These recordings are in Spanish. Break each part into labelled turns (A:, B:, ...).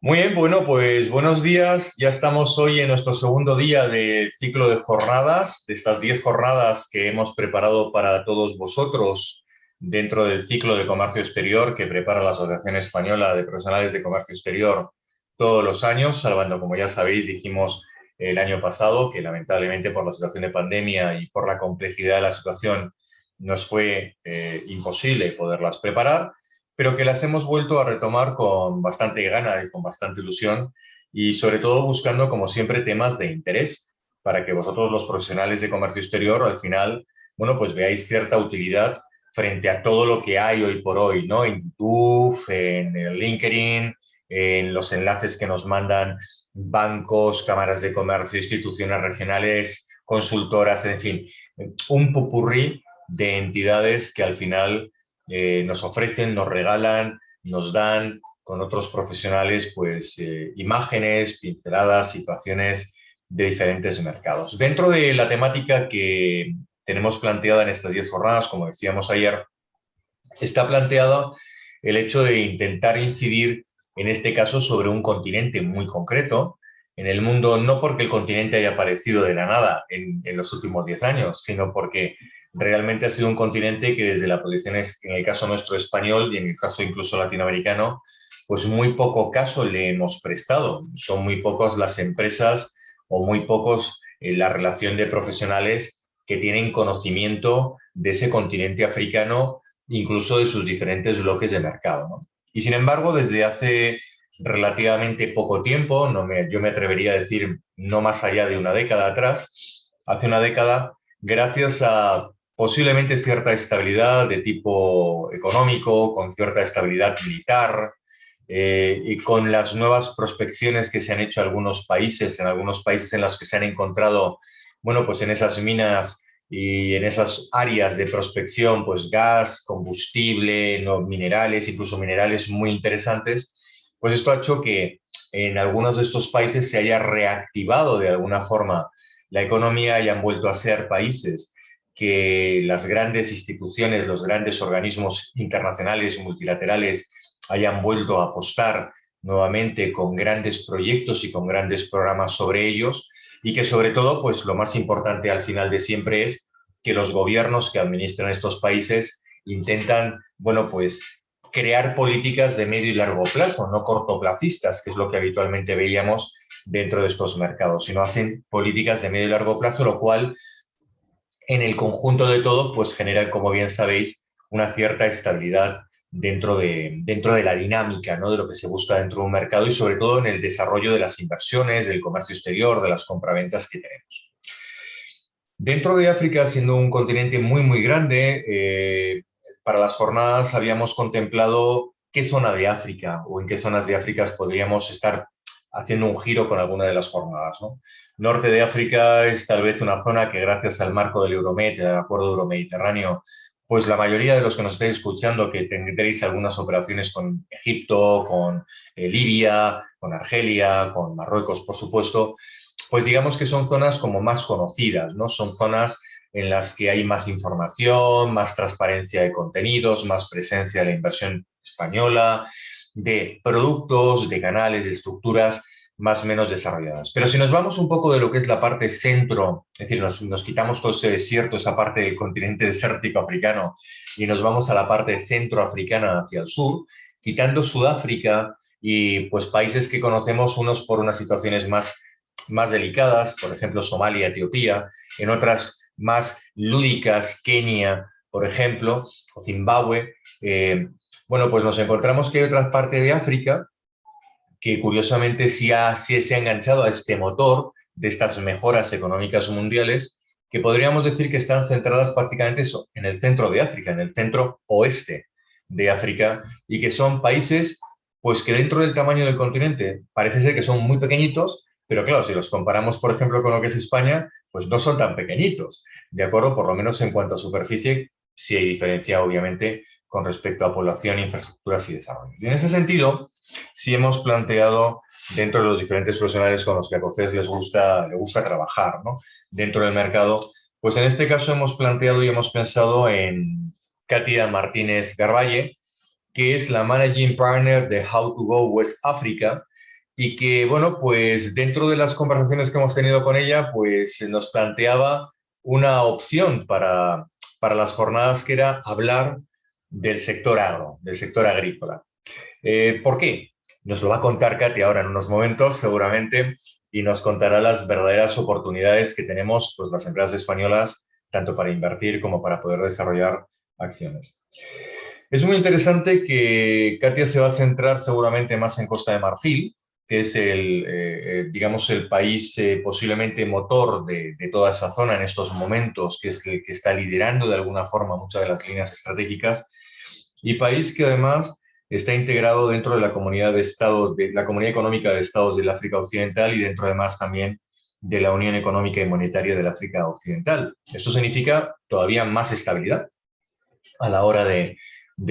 A: Muy bien, bueno, pues buenos días. Ya estamos hoy en nuestro segundo día del ciclo de jornadas, de estas 10 jornadas que hemos preparado para todos vosotros dentro del ciclo de comercio exterior que prepara la Asociación Española de Profesionales de Comercio Exterior todos los años, salvando, como ya sabéis, dijimos el año pasado que lamentablemente por la situación de pandemia y por la complejidad de la situación nos fue imposible poderlas preparar, pero que las hemos vuelto a retomar con bastante gana y con bastante ilusión y sobre todo buscando, como siempre, temas de interés para que vosotros, los profesionales de comercio exterior, al final, bueno, pues veáis cierta utilidad frente a todo lo que hay hoy por hoy, ¿no? En YouTube, en el LinkedIn, en los enlaces que nos mandan bancos, cámaras de comercio, instituciones regionales, consultoras, en fin, un popurrí de entidades que al final nos ofrecen, nos regalan, nos dan con otros profesionales pues imágenes, pinceladas, situaciones de diferentes mercados. Dentro de la temática que tenemos planteada en estas 10 jornadas, como decíamos ayer, está planteado el hecho de intentar incidir, en este caso, sobre un continente muy concreto en el mundo, no porque el continente haya aparecido de la nada en los últimos 10 años, sino porque realmente ha sido un continente que desde la posición, en el caso nuestro español y en el caso incluso latinoamericano, pues muy poco caso le hemos prestado. Son muy pocas las empresas o muy pocos la relación de profesionales que tienen conocimiento de ese continente africano, incluso de sus diferentes bloques de mercado, ¿no? Y sin embargo, desde hace relativamente poco tiempo, yo me atrevería a decir no más allá de una década atrás, hace una década, gracias a posiblemente cierta estabilidad de tipo económico, con cierta estabilidad militar, y con las nuevas prospecciones que se han hecho en algunos países en los que se han encontrado, bueno, pues en esas minas y en esas áreas de prospección, pues gas, combustible, no, minerales, incluso minerales muy interesantes, pues esto ha hecho que en algunos de estos países se haya reactivado de alguna forma la economía y han vuelto a ser países que las grandes instituciones, los grandes organismos internacionales, multilaterales, hayan vuelto a apostar nuevamente con grandes proyectos y con grandes programas sobre ellos y que sobre todo, pues lo más importante al final de siempre es que los gobiernos que administran estos países intentan, bueno, pues crear políticas de medio y largo plazo, no cortoplacistas, que es lo que habitualmente veíamos dentro de estos mercados, sino hacen políticas de medio y largo plazo, lo cual en el conjunto de todo, pues genera, como bien sabéis, una cierta estabilidad dentro de la dinámica, ¿no? De lo que se busca dentro de un mercado y sobre todo en el desarrollo de las inversiones, del comercio exterior, de las compraventas que tenemos. Dentro de África, siendo un continente muy, muy grande, para las jornadas habíamos contemplado qué zona de África o en qué zonas de África podríamos estar haciendo un giro con alguna de las jornadas, ¿no? Norte de África es tal vez una zona que gracias al marco del Euromed, del Acuerdo Euromediterráneo, pues la mayoría de los que nos estáis escuchando, que tendréis algunas operaciones con Egipto, con Libia, con Argelia, con Marruecos, por supuesto, pues digamos que son zonas como más conocidas, ¿no? Son zonas en las que hay más información, más transparencia de contenidos, más presencia de la inversión española, de productos, de canales, de estructuras más o menos desarrolladas. Pero si nos vamos un poco de lo que es la parte centro, es decir, nos quitamos todo ese desierto, esa parte del continente desértico africano y nos vamos a la parte centroafricana hacia el sur, quitando Sudáfrica y pues países que conocemos unos por unas situaciones más delicadas, por ejemplo, Somalia, Etiopía, en otras más lúdicas, Kenia, por ejemplo, o Zimbabue. Bueno, pues nos encontramos que hay otra parte de África que curiosamente sí se ha enganchado a este motor de estas mejoras económicas mundiales, que podríamos decir que están centradas prácticamente en el centro de África, en el centro oeste de África, y que son países pues que dentro del tamaño del continente parece ser que son muy pequeñitos, pero claro, si los comparamos, por ejemplo, con lo que es España, pues no son tan pequeñitos, ¿de acuerdo? Por lo menos en cuanto a superficie, sí hay diferencia, obviamente, con respecto a población, infraestructuras y desarrollo. Y en ese sentido, sí hemos planteado dentro de los diferentes profesionales con los que a COCES le gusta trabajar, ¿no? Dentro del mercado, pues en este caso hemos planteado y hemos pensado en Katia Martínez Garballe, que es la Managing Partner de How to Go West Africa, y que, bueno, pues dentro de las conversaciones que hemos tenido con ella, pues nos planteaba una opción para las jornadas que era hablar del sector agro, del sector agrícola. ¿Por qué? Nos lo va a contar Katy ahora en unos momentos, seguramente, y nos contará las verdaderas oportunidades que tenemos pues, las empresas españolas, tanto para invertir como para poder desarrollar acciones. Es muy interesante que Katia se va a centrar seguramente más en Costa de Marfil, que es digamos, el país posiblemente motor de toda esa zona en estos momentos, que es el que está liderando de alguna forma muchas de las líneas estratégicas, y país que además está integrado dentro de la comunidad de estados, de la Comunidad Económica de Estados del África Occidental y dentro además también de la Unión Económica y Monetaria del África Occidental. Esto significa todavía más estabilidad a la hora de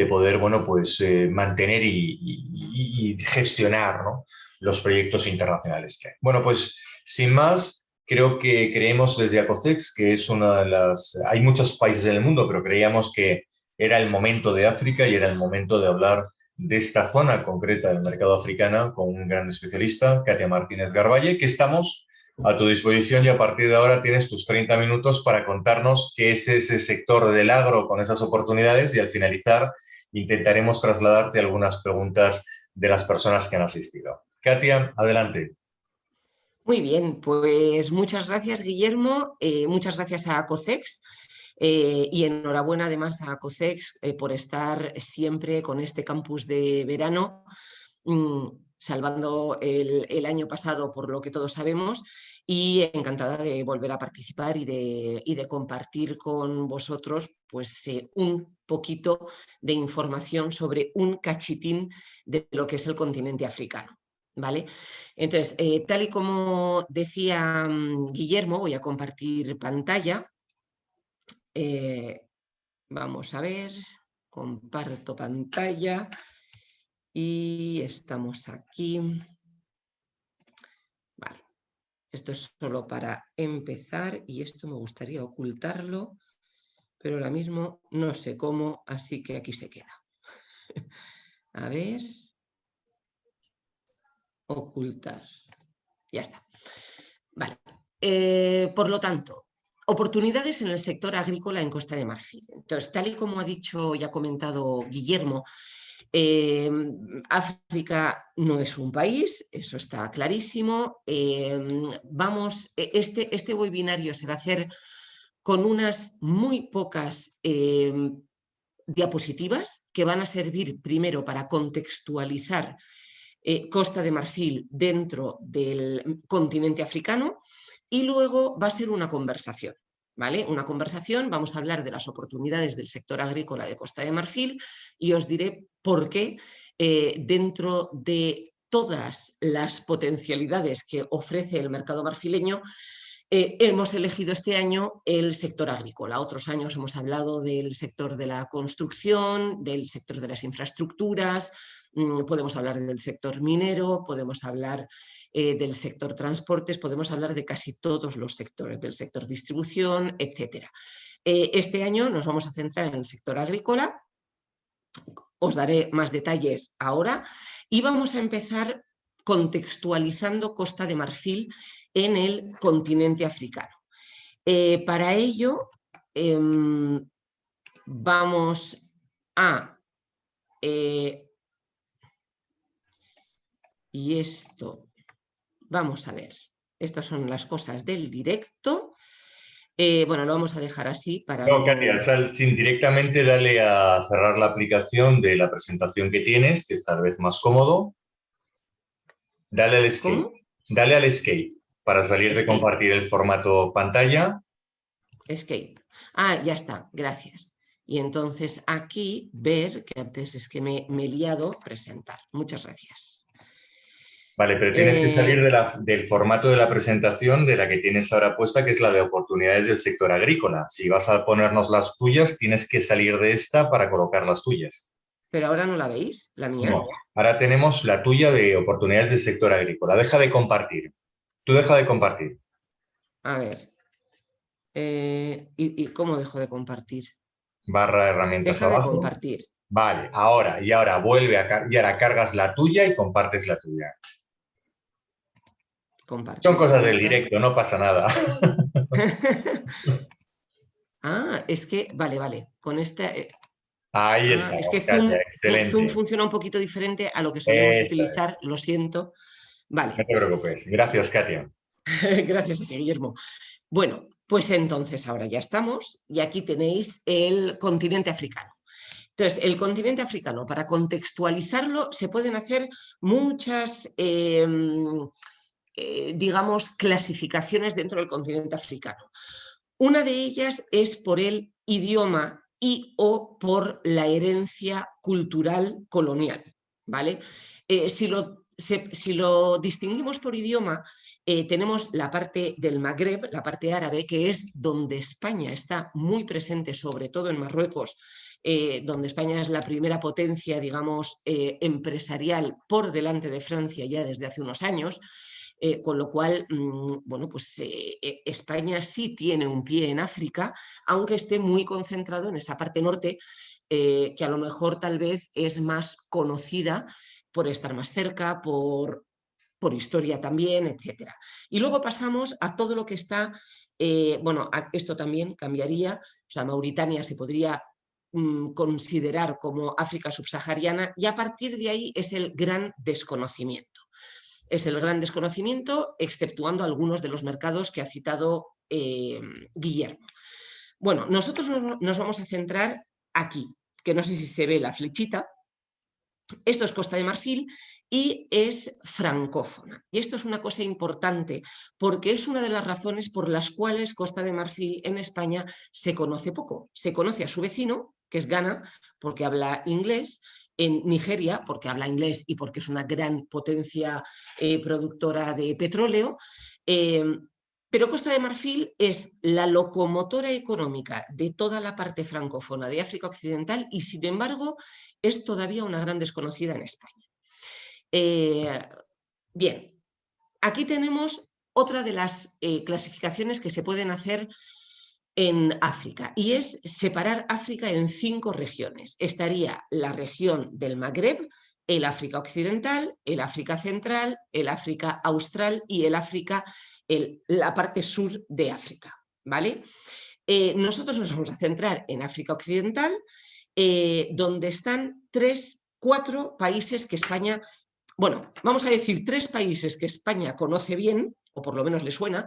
A: poder, bueno, pues mantener y gestionar, ¿no?, los proyectos internacionales que hay. Bueno, pues sin más, creo que creemos desde ACOCEX que es una de las... Hay muchos países en el mundo, pero creíamos que era el momento de África y era el momento de hablar de esta zona concreta del mercado africano con un gran especialista, Katia Martínez Garballe, que estamos a tu disposición y a partir de ahora tienes tus 30 minutos para contarnos qué es ese sector del agro con esas oportunidades y al finalizar intentaremos trasladarte algunas preguntas de las personas que han asistido. Katia, adelante.
B: Muy bien, pues muchas gracias, Guillermo, muchas gracias a ACOCEX y enhorabuena además a ACOCEX por estar siempre con este campus de verano, salvando el año pasado por lo que todos sabemos, y encantada de volver a participar y de compartir con vosotros pues, un poquito de información sobre un cachitín de lo que es el continente africano. ¿Vale? Entonces, tal y como decía Guillermo, voy a compartir pantalla. Vamos a ver, comparto pantalla y estamos aquí. Vale, esto es solo para empezar y esto me gustaría ocultarlo, pero ahora mismo no sé cómo, así que aquí se queda. A ver, ocultar. Ya está. Vale. Por lo tanto, oportunidades en el sector agrícola en Costa de Marfil. Entonces, tal y como ha dicho y ha comentado Guillermo, África no es un país, eso está clarísimo. Este webinario se va a hacer con unas muy pocas diapositivas que van a servir primero para contextualizar Costa de Marfil dentro del continente africano y luego va a ser una conversación. ¿Vale? Una conversación, vamos a hablar de las oportunidades del sector agrícola de Costa de Marfil y os diré por qué dentro de todas las potencialidades que ofrece el mercado marfileño, hemos elegido este año el sector agrícola. Otros años hemos hablado del sector de la construcción, del sector de las infraestructuras, podemos hablar del sector minero, podemos hablar del sector transportes, podemos hablar de casi todos los sectores, del sector distribución, etc. Este año nos vamos a centrar en el sector agrícola, os daré más detalles ahora y vamos a empezar contextualizando Costa de Marfil en el continente africano. Para ello vamos a... y esto, vamos a ver, estas son las cosas del directo. Bueno, lo vamos a dejar así para
A: No,
B: no...
A: Katia, sin directamente dale a cerrar la aplicación de la presentación que tienes, que es tal vez más cómodo. Dale al escape.
B: ¿Cómo?
A: Dale al escape para salir de
B: Escape.
A: compartir el formato pantalla.
B: Escape. Ah, ya está, gracias. Y entonces aquí ver, que antes es que me he liado, presentar. Muchas gracias.
A: Vale, pero tienes que salir del formato de la presentación de la que tienes ahora puesta, que es la de oportunidades del sector agrícola. Si vas a ponernos las tuyas, tienes que salir de esta para colocar las tuyas.
B: Pero ahora no la veis, la mía.
A: No, ahora tenemos la tuya de oportunidades del sector agrícola. Deja de compartir. Tú deja de compartir.
B: A ver. ¿Y cómo dejo de compartir?
A: Barra herramientas
B: Deja de
A: abajo.
B: compartir.
A: Vale, y ahora vuelve y ahora cargas la tuya y compartes la tuya. Son
B: Compartir
A: cosas del
B: pantalla.
A: directo, no pasa nada.
B: Ah, es que, vale, con esta...
A: Ahí
B: es que
A: estamos, Katia,
B: Zoom
A: excelente.
B: funciona un poquito diferente a lo que solemos
A: Eso es.
B: utilizar, lo siento.
A: No
B: Vale,
A: te preocupes. Gracias, Katia.
B: gracias a ti, Guillermo. Bueno, pues entonces ahora ya estamos y aquí tenéis el continente africano. Entonces, el continente africano, para contextualizarlo, se pueden hacer muchas, digamos, clasificaciones dentro del continente africano. Una de ellas es por el idioma y o por la herencia cultural colonial, ¿vale? Si lo distinguimos por idioma, tenemos la parte del Magreb, la parte árabe, que es donde España está muy presente, sobre todo en Marruecos, donde España es la primera potencia, digamos, empresarial por delante de Francia ya desde hace unos años. Con lo cual, bueno, pues España sí tiene un pie en África, aunque esté muy concentrado en esa parte norte, que a lo mejor tal vez es más conocida por estar más cerca, por historia también, etcétera. Y luego pasamos a todo lo que está, bueno, esto también cambiaría, o sea, Mauritania se podría considerar como África subsahariana y a partir de ahí es el gran desconocimiento. Es el gran desconocimiento, exceptuando algunos de los mercados que ha citado Guillermo. Bueno, nosotros nos vamos a centrar aquí, que no sé si se ve la flechita. Esto es Costa de Marfil y es francófona. Y esto es una cosa importante porque es una de las razones por las cuales Costa de Marfil en España se conoce poco. Se conoce a su vecino, que es Ghana, porque habla inglés, en Nigeria, porque habla inglés y porque es una gran potencia productora de petróleo. Eh, pero Costa de Marfil es la locomotora económica de toda la parte francófona de África Occidental y, sin embargo, es todavía una gran desconocida en España. Bien, aquí tenemos otra de las clasificaciones que se pueden hacer en África y es separar África en 5 regiones. Estaría la región del Magreb, el África Occidental, el África Central, el África Austral y el África, la parte sur de África, ¿vale? Nosotros nos vamos a centrar en África Occidental, donde están 4 países que España, bueno, vamos a decir 3 países que España conoce bien, o por lo menos le suena,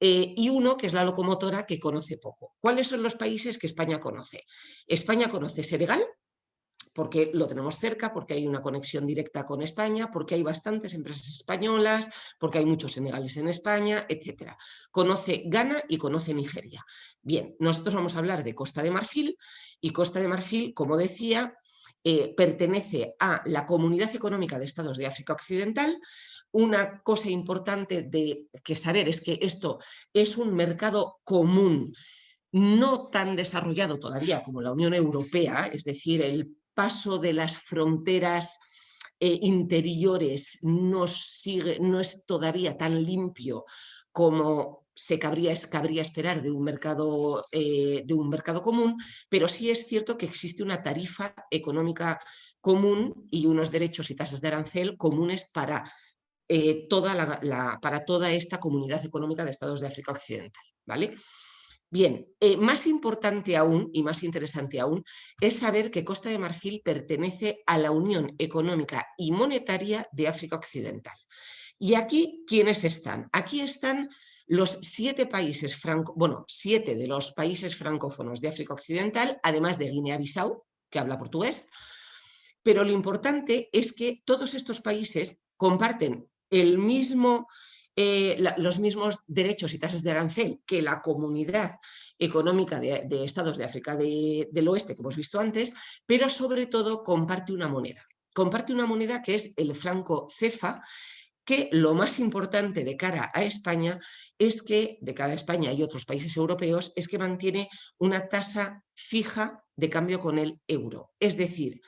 B: y uno que es la locomotora que conoce poco. ¿Cuáles son los países que España conoce? España conoce Senegal, porque lo tenemos cerca, porque hay una conexión directa con España, porque hay bastantes empresas españolas, porque hay muchos senegales en España, etc. Conoce Ghana y conoce Nigeria. Bien, nosotros vamos a hablar de Costa de Marfil y Costa de Marfil, como decía, pertenece a la Comunidad Económica de Estados de África Occidental. Una cosa importante de que saber es que esto es un mercado común no tan desarrollado todavía como la Unión Europea, es decir, el paso de las fronteras interiores no es todavía tan limpio como se cabría esperar de un mercado común, pero sí es cierto que existe una tarifa económica común y unos derechos y tasas de arancel comunes para, para toda esta comunidad económica de estados de África Occidental, ¿vale? Bien, más importante aún y más interesante aún es saber que Costa de Marfil pertenece a la Unión Económica y Monetaria de África Occidental. Y aquí, ¿quiénes están? Aquí están los 7 países bueno, 7 de los países francófonos de África Occidental, además de Guinea-Bissau, que habla portugués. Pero lo importante es que todos estos países comparten los mismos derechos y tasas de arancel que la Comunidad Económica de Estados de África del Oeste, que hemos visto antes, pero sobre todo comparte una moneda. Comparte una moneda que es el franco CEFA, que lo más importante de cara a España es que, de cara a España y otros países europeos, es que mantiene una tasa fija de cambio con el euro. Es decir,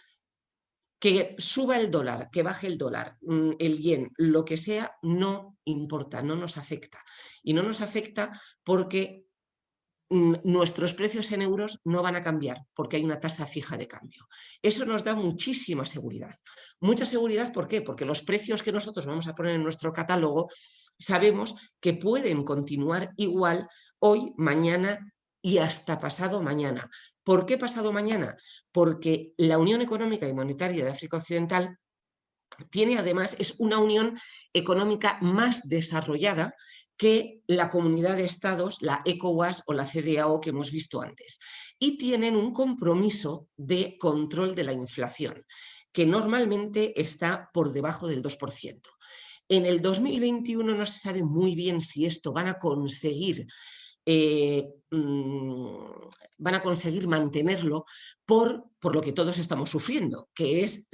B: que suba el dólar, que baje el dólar, el yen, lo que sea, no importa, no nos afecta. Y no nos afecta porque nuestros precios en euros no van a cambiar porque hay una tasa fija de cambio. Eso nos da muchísima seguridad. Mucha seguridad, ¿por qué? Porque los precios que nosotros vamos a poner en nuestro catálogo sabemos que pueden continuar igual hoy, mañana y hasta pasado mañana. ¿Por qué pasado mañana? Porque la Unión Económica y Monetaria de África Occidental tiene además, es una unión económica más desarrollada que la Comunidad de Estados, la ECOWAS o la CEDEAO que hemos visto antes. Y tienen un compromiso de control de la inflación, que normalmente está por debajo del 2%. En el 2021 no se sabe muy bien si esto van a conseguir van a conseguir mantenerlo por lo que todos estamos sufriendo, que es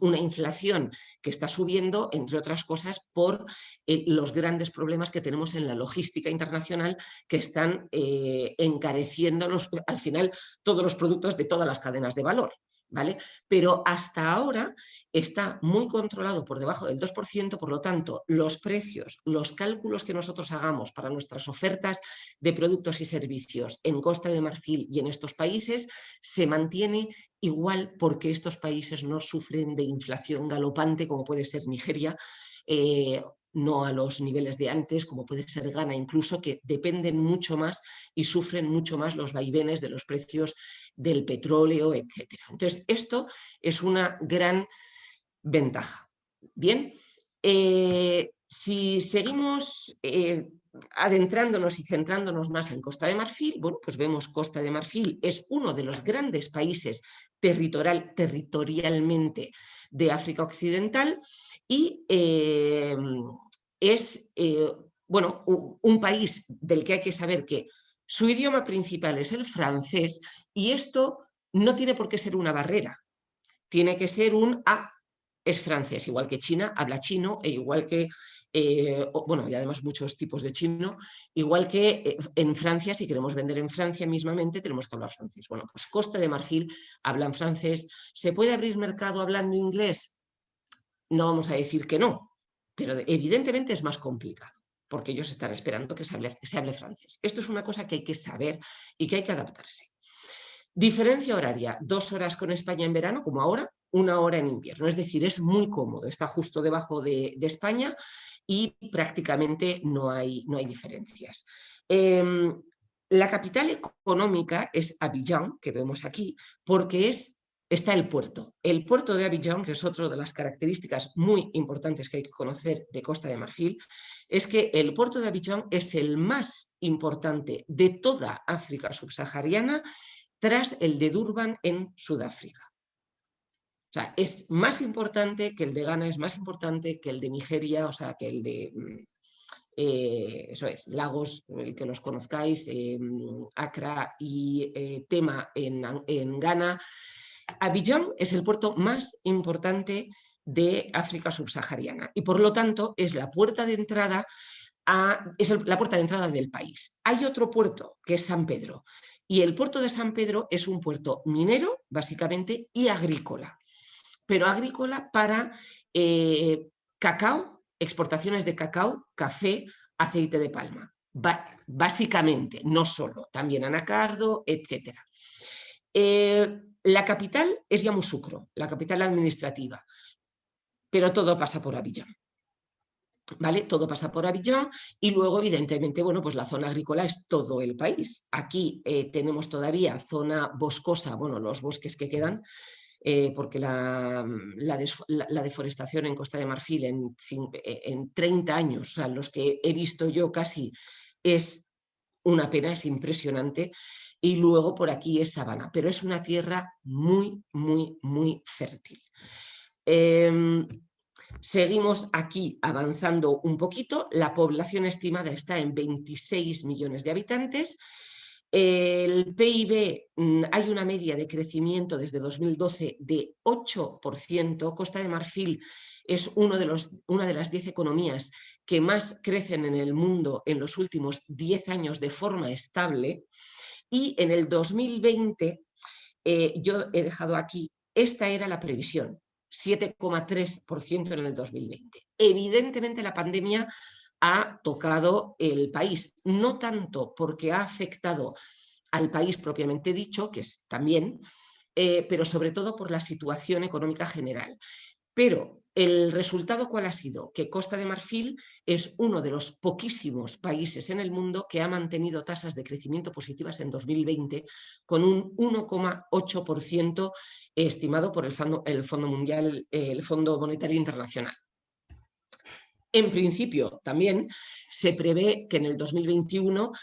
B: una inflación que está subiendo, entre otras cosas, por los grandes problemas que tenemos en la logística internacional que están encareciendo al final todos los productos de todas las cadenas de valor. ¿Vale? Pero hasta ahora está muy controlado por debajo del 2%, por lo tanto, los precios, los cálculos que nosotros hagamos para nuestras ofertas de productos y servicios en Costa de Marfil y en estos países se mantiene igual porque estos países no sufren de inflación galopante como puede ser Nigeria, no a los niveles de antes, como puede ser Ghana incluso, que dependen mucho más y sufren mucho más los vaivenes de los precios del petróleo, etc. Entonces, esto es una gran ventaja. Bien, si seguimos adentrándonos y centrándonos más en Costa de Marfil, bueno, pues vemos Costa de Marfil es uno de los grandes países territorialmente de África Occidental y es bueno, un país del que hay que saber que su idioma principal es el francés y esto no tiene por qué ser una barrera, tiene que ser es francés, igual que China habla chino e igual que, bueno, y además muchos tipos de chino, igual que en Francia, si queremos vender en Francia mismamente, tenemos que hablar francés. Bueno, pues Costa de Marfil hablan francés. ¿Se puede abrir mercado hablando inglés? No vamos a decir que no, pero evidentemente es más complicado, porque ellos están esperando que se hable francés. Esto es una cosa que hay que saber y que hay que adaptarse. Diferencia horaria, 2 horas con España en verano, como ahora, 1 hora en invierno. Es decir, es muy cómodo, está justo debajo de España y prácticamente no hay diferencias. La capital económica es Abiyán, que vemos aquí, porque está el puerto. El puerto de Abiyán, que es otra de las características muy importantes que hay que conocer de Costa de Marfil, es que el puerto de Abiyán es el más importante de toda África subsahariana tras el de Durban en Sudáfrica. O sea, es más importante que el de Ghana, es más importante que el de Nigeria, o sea, que el de, eso es, Lagos, el que los conozcáis, Accra y Tema en Ghana. Abiyán es el puerto más importante de África subsahariana y por lo tanto es la puerta de entrada la puerta de entrada del país. Hay otro puerto que es San Pedro y el puerto de San Pedro es un puerto minero básicamente y agrícola, pero agrícola para cacao, exportaciones de cacao, café, aceite de palma, básicamente, no solo, también anacardo, etc. La capital es Yamoussoukro, la capital administrativa, pero todo pasa por Abiyán. ¿Vale? Todo pasa por Abiyán y luego, evidentemente, bueno, pues la zona agrícola es todo el país. Aquí tenemos todavía zona boscosa, bueno, los bosques que quedan, porque la deforestación en Costa de Marfil en 30 años, o sea, los que he visto yo casi, es una pena, es impresionante. Y luego por aquí es sabana, pero es una tierra muy, muy, muy fértil. Seguimos aquí avanzando un poquito. La población estimada está en 26 millones de habitantes. El PIB, hay una media de crecimiento desde 2012 de 8%. Costa de Marfil es una de las 10 economías que más crecen en el mundo en los últimos 10 años de forma estable. Y en el 2020, yo he dejado aquí, esta era la previsión, 7,3% en el 2020. Evidentemente la pandemia ha tocado el país, no tanto porque ha afectado al país propiamente dicho, que es también, pero sobre todo por la situación económica general. Pero el resultado, ¿cuál ha sido? Que Costa de Marfil es uno de los poquísimos países en el mundo que ha mantenido tasas de crecimiento positivas en 2020 con un 1,8% estimado por el Fondo Mundial, el Fondo Monetario Internacional. En principio, también se prevé que en el 2021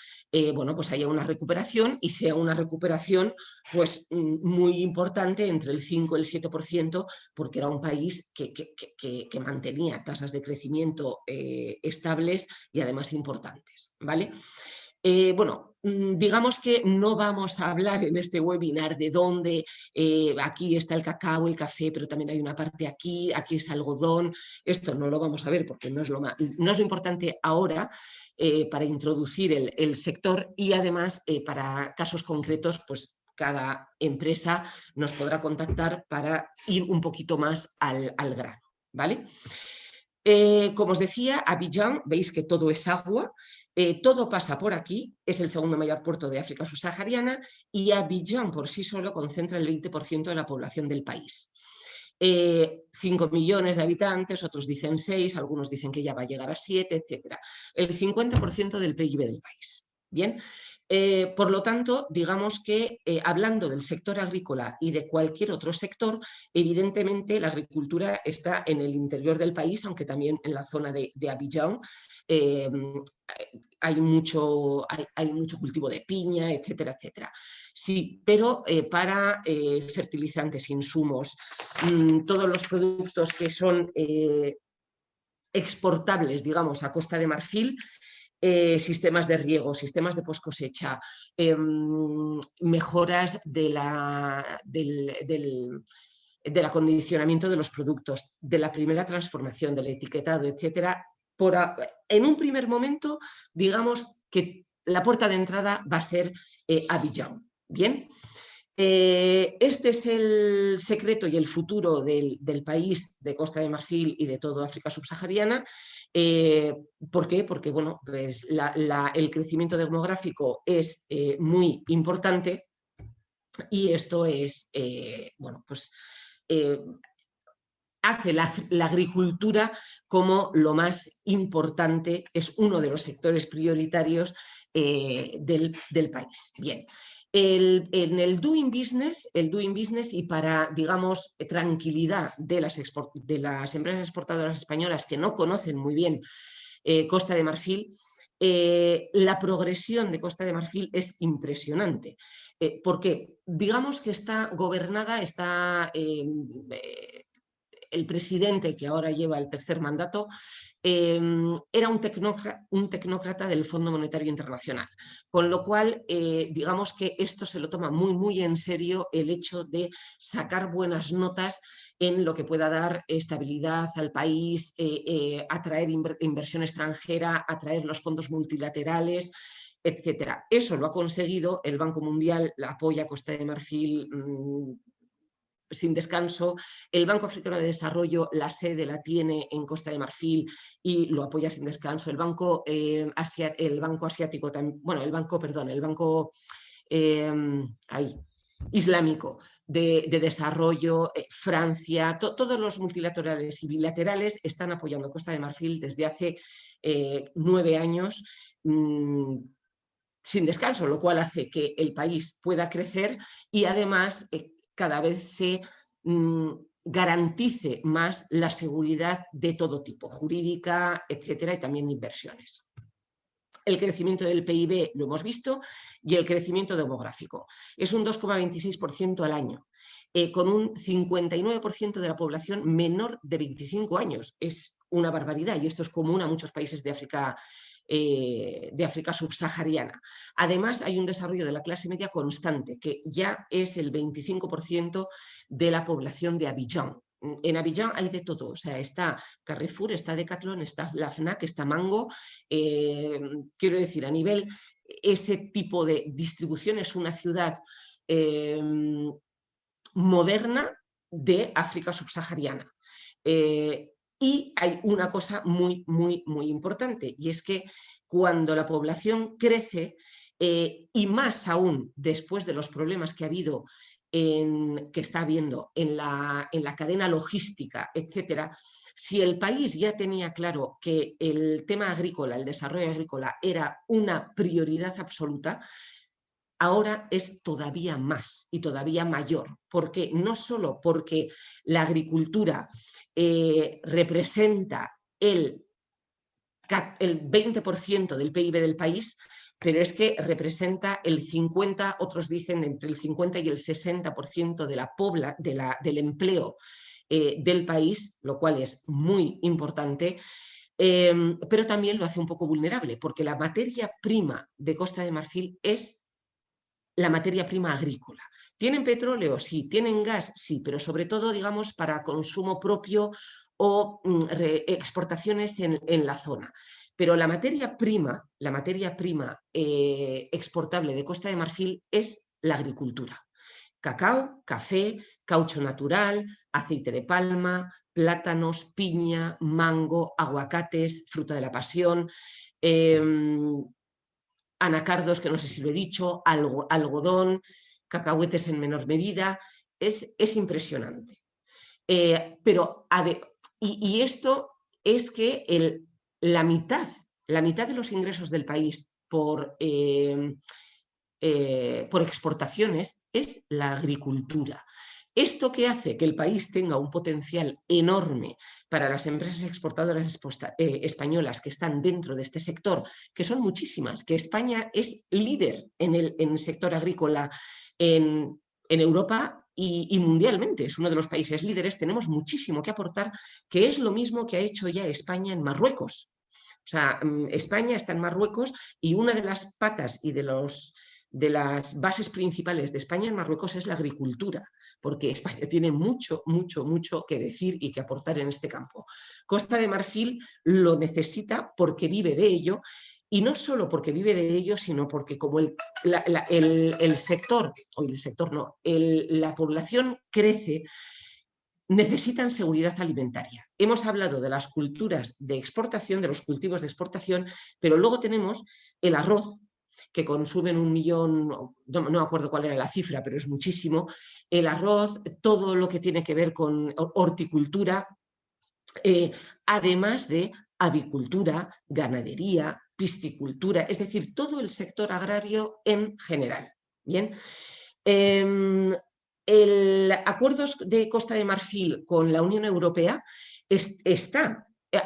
B: bueno, pues haya una recuperación y sea una recuperación pues, muy importante, entre el 5 y el 7%, porque era un país que mantenía tasas de crecimiento estables y además importantes, ¿vale? Bueno, digamos que no vamos a hablar en este webinar de dónde, aquí está el cacao, el café, pero también hay una parte aquí, aquí es algodón. Esto no lo vamos a ver porque no es lo importante ahora para introducir el sector, y además para casos concretos, pues cada empresa nos podrá contactar para ir un poquito más al grano, ¿vale? Como os decía, Abidjan, veis que todo es agua, todo pasa por aquí, es el segundo mayor puerto de África subsahariana, y Abidjan por sí solo concentra el 20% de la población del país. 5 millones de habitantes, otros dicen 6, algunos dicen que ya va a llegar a 7, etc. El 50% del PIB del país. Bien, por lo tanto, digamos que hablando del sector agrícola y de cualquier otro sector, evidentemente la agricultura está en el interior del país, aunque también en la zona de Abidjan hay mucho cultivo de piña, etcétera, etcétera. Sí, pero para fertilizantes, insumos, todos los productos que son exportables, digamos, a Costa de Marfil, sistemas de riego, sistemas de post cosecha, mejoras del acondicionamiento de los productos, de la primera transformación, del etiquetado, etcétera. En un primer momento, digamos que la puerta de entrada va a ser Abidjan. Bien. Este es el secreto y el futuro del país de Costa de Marfil y de toda África subsahariana. ¿Por qué? Porque bueno, pues el crecimiento demográfico es muy importante, y esto es, bueno, pues hace la agricultura como lo más importante, es uno de los sectores prioritarios del país. Bien. En el doing business, y para, digamos, tranquilidad de las empresas exportadoras españolas que no conocen muy bien Costa de Marfil, la progresión de Costa de Marfil es impresionante. Porque digamos que está gobernada, el presidente que ahora lleva el tercer mandato era un tecnócrata del Fondo Monetario Internacional, con lo cual digamos que esto se lo toma muy, muy en serio, el hecho de sacar buenas notas en lo que pueda dar estabilidad al país, atraer inversión extranjera, atraer los fondos multilaterales, etcétera. Eso lo ha conseguido, el Banco Mundial apoya a Costa de Marfil sin descanso, el Banco Africano de Desarrollo, la sede la tiene en Costa de Marfil y lo apoya sin descanso. El Banco Asiático, bueno, el Banco Islámico de Desarrollo, Francia, todos los multilaterales y bilaterales están apoyando Costa de Marfil desde hace 9 años sin descanso, lo cual hace que el país pueda crecer y además cada vez se garantice más la seguridad de todo tipo, jurídica, etcétera, y también de inversiones. El crecimiento del PIB lo hemos visto, y el crecimiento demográfico es un 2,26% al año, con un 59% de la población menor de 25 años. Es una barbaridad, y esto es común a muchos países de África subsahariana. Además, hay un desarrollo de la clase media constante, que ya es el 25% de la población de Abidjan. En Abidjan hay de todo, o sea, está Carrefour, está Decathlon, está la FNAC, está Mango. Quiero decir, a nivel, ese tipo de distribución, es una ciudad moderna de África subsahariana. Y hay una cosa muy, muy, muy importante, y es que cuando la población crece, y más aún después de los problemas que ha habido, que está habiendo en la cadena logística, etcétera, si el país ya tenía claro que el tema agrícola, el desarrollo agrícola, era una prioridad absoluta, ahora es todavía más y todavía mayor. ¿Por qué? No solo porque la agricultura representa el 20% del PIB del país, pero es que representa el 50%, otros dicen entre el 50 y el 60% del empleo del país, lo cual es muy importante. Pero también lo hace un poco vulnerable, porque la materia prima de Costa de Marfil es la materia prima agrícola. ¿Tienen petróleo? Sí. ¿Tienen gas? Sí, pero sobre todo, digamos, para consumo propio o exportaciones en la zona. Pero la materia prima exportable de Costa de Marfil es la agricultura. Cacao, café, caucho natural, aceite de palma, plátanos, piña, mango, aguacates, fruta de la pasión, anacardos, que no sé si lo he dicho, algodón, cacahuetes en menor medida. Es impresionante. Y esto es que la mitad de los ingresos del país por exportaciones es la agricultura. Esto que hace que el país tenga un potencial enorme para las empresas exportadoras españolas que están dentro de este sector, que son muchísimas, que España es líder en el sector agrícola en Europa y mundialmente, es uno de los países líderes. Tenemos muchísimo que aportar, que es lo mismo que ha hecho ya España en Marruecos. O sea, España está en Marruecos, y una de las patas y de las bases principales de España en Marruecos es la agricultura, porque España tiene mucho, mucho, mucho que decir y que aportar en este campo. Costa de Marfil lo necesita porque vive de ello, y no solo porque vive de ello, sino porque como la población crece, necesitan seguridad alimentaria. Hemos hablado de las culturas de exportación, de los cultivos de exportación, pero luego tenemos el arroz, que consumen 1 millón, no me acuerdo cuál era la cifra, pero es muchísimo. El arroz, todo lo que tiene que ver con horticultura, además de avicultura, ganadería, piscicultura, es decir, todo el sector agrario en general. Bien. El acuerdo de Costa de Marfil con la Unión Europea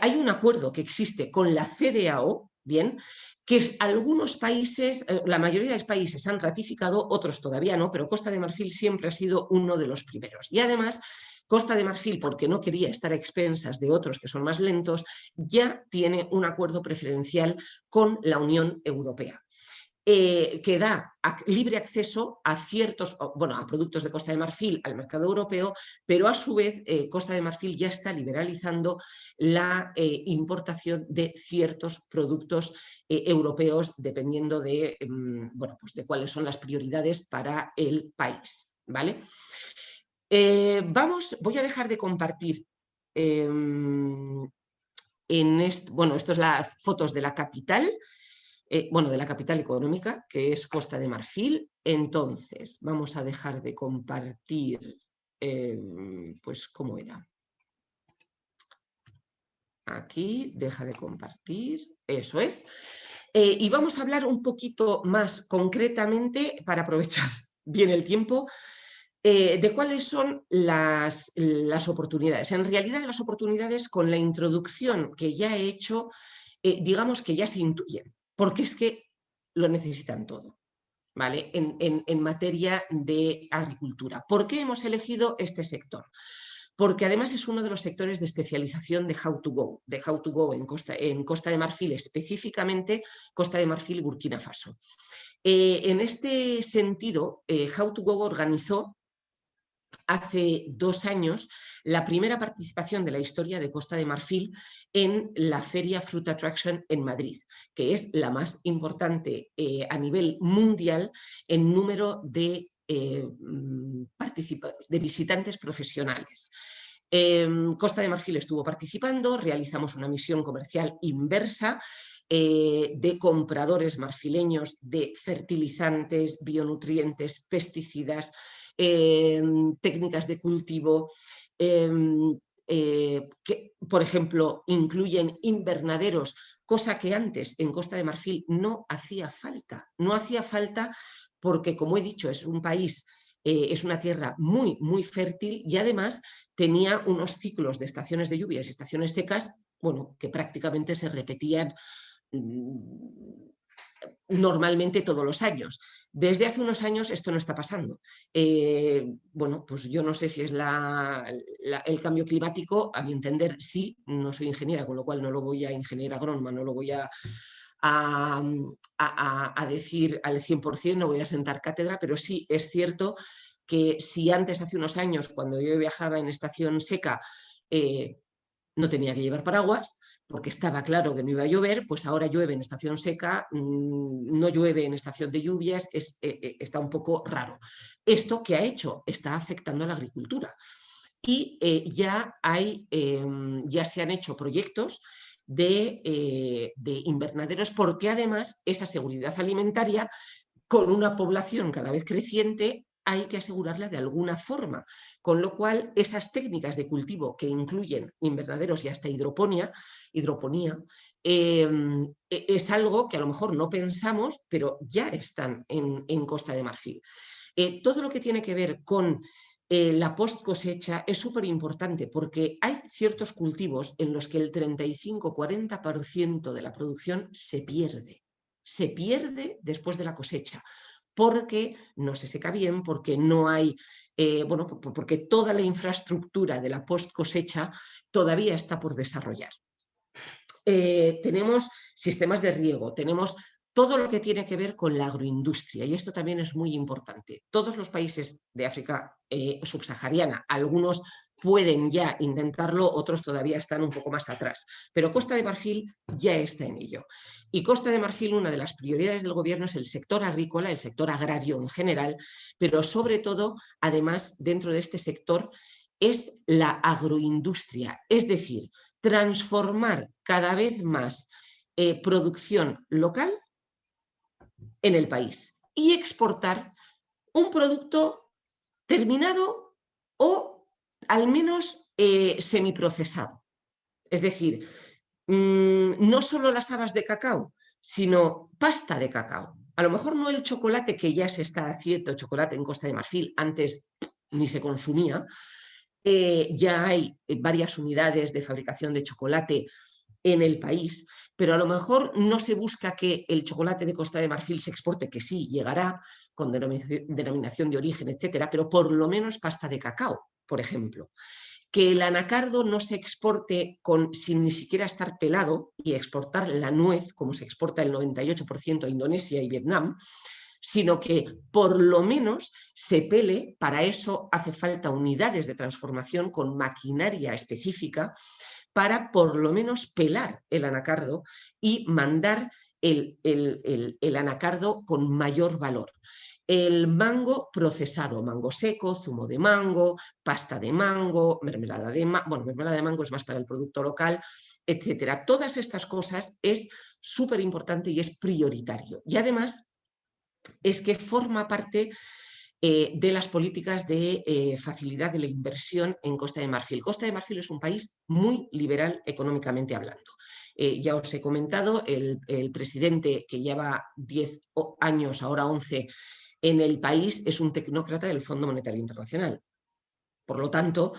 B: hay un acuerdo que existe con la CDAO, bien, que algunos países, la mayoría de los países han ratificado, otros todavía no, pero Costa de Marfil siempre ha sido uno de los primeros. Y además, Costa de Marfil, porque no quería estar a expensas de otros que son más lentos, ya tiene un acuerdo preferencial con la Unión Europea. Que da libre acceso a productos de Costa de Marfil al mercado europeo, pero a su vez Costa de Marfil ya está liberalizando la importación de ciertos productos europeos, dependiendo de cuáles son las prioridades para el país, ¿vale? Voy a dejar de compartir esto es las fotos de la capital, de la capital económica, que es Costa de Marfil. Entonces, vamos a dejar de compartir, pues, ¿cómo era? Aquí, deja de compartir, eso es. Y vamos a hablar un poquito más concretamente, para aprovechar bien el tiempo, de cuáles son las oportunidades. En realidad, las oportunidades, con la introducción que ya he hecho, digamos que ya se intuyen, porque es que lo necesitan todo, ¿vale? En materia de agricultura. ¿Por qué hemos elegido este sector? Porque además es uno de los sectores de especialización de How2Go en Costa de Marfil, específicamente Costa de Marfil y Burkina Faso. En este sentido, How2Go organizó hace 2 años la primera participación de la historia de Costa de Marfil en la Feria Fruit Attraction en Madrid, que es la más importante a nivel mundial en número de visitantes profesionales. Costa de Marfil estuvo participando, realizamos una misión comercial inversa de compradores marfileños de fertilizantes, bionutrientes, pesticidas, técnicas de cultivo, que, por ejemplo, incluyen invernaderos, cosa que antes en Costa de Marfil no hacía falta. No hacía falta porque, como he dicho, es un país, es una tierra muy, muy fértil y además tenía unos ciclos de estaciones de lluvias y estaciones secas, bueno, que prácticamente se repetían normalmente todos los años. Desde hace unos años esto no está pasando. Bueno, pues yo no sé si es el cambio climático, a mi entender sí, no soy ingeniera, con lo cual no lo voy a, ingeniera agrónoma, no lo voy a decir al 100%, no voy a sentar cátedra, pero sí es cierto que si antes, hace unos años, cuando yo viajaba en estación seca, no tenía que llevar paraguas, porque estaba claro que no iba a llover, pues ahora llueve en estación seca, no llueve en estación de lluvias, está un poco raro. ¿Esto qué ha hecho? Está afectando a la agricultura. Y ya se han hecho proyectos de invernaderos, porque además esa seguridad alimentaria, con una población cada vez creciente, hay que asegurarla de alguna forma, con lo cual esas técnicas de cultivo que incluyen invernaderos y hasta hidroponía, es algo que a lo mejor no pensamos, pero ya están en Costa de Marfil. Todo lo que tiene que ver con la post cosecha es súper importante, porque hay ciertos cultivos en los que el 35-40% de la producción se pierde después de la cosecha, porque no se seca bien, porque no hay, bueno, porque toda la infraestructura de la post cosecha todavía está por desarrollar. Tenemos sistemas de riego, tenemos todo lo que tiene que ver con la agroindustria, y esto también es muy importante. Todos los países de África subsahariana, algunos pueden ya intentarlo, otros todavía están un poco más atrás, pero Costa de Marfil ya está en ello. Y Costa de Marfil, una de las prioridades del gobierno es el sector agrícola, el sector agrario en general, pero sobre todo, además, dentro de este sector es la agroindustria, es decir, transformar cada vez más producción local en el país y exportar un producto terminado o al menos semiprocesado. Es decir, no solo las habas de cacao, sino pasta de cacao. A lo mejor no el chocolate que ya se está haciendo, chocolate en Costa de Marfil, antes ni se consumía. Ya hay varias unidades de fabricación de chocolate en el país, pero a lo mejor no se busca que el chocolate de Costa de Marfil se exporte, que sí, llegará con denominación de origen, etcétera, pero por lo menos pasta de cacao, por ejemplo. Que el anacardo no se exporte sin ni siquiera estar pelado y exportar la nuez, como se exporta el 98% a Indonesia y Vietnam, sino que por lo menos se pele. Para eso hace falta unidades de transformación con maquinaria específica para por lo menos pelar el anacardo y mandar el anacardo con mayor valor. El mango procesado, mango seco, zumo de mango, pasta de mango, mermelada de mango, bueno, mermelada de mango es más para el producto local, etcétera. Todas estas cosas es súper importante y es prioritario. Y además es que forma parte de las políticas de facilidad de la inversión en Costa de Marfil. Costa de Marfil es un país muy liberal económicamente hablando. Ya os he comentado, el presidente que lleva 10 años, ahora 11, en el país es un tecnócrata del Fondo Monetario Internacional. Por lo tanto,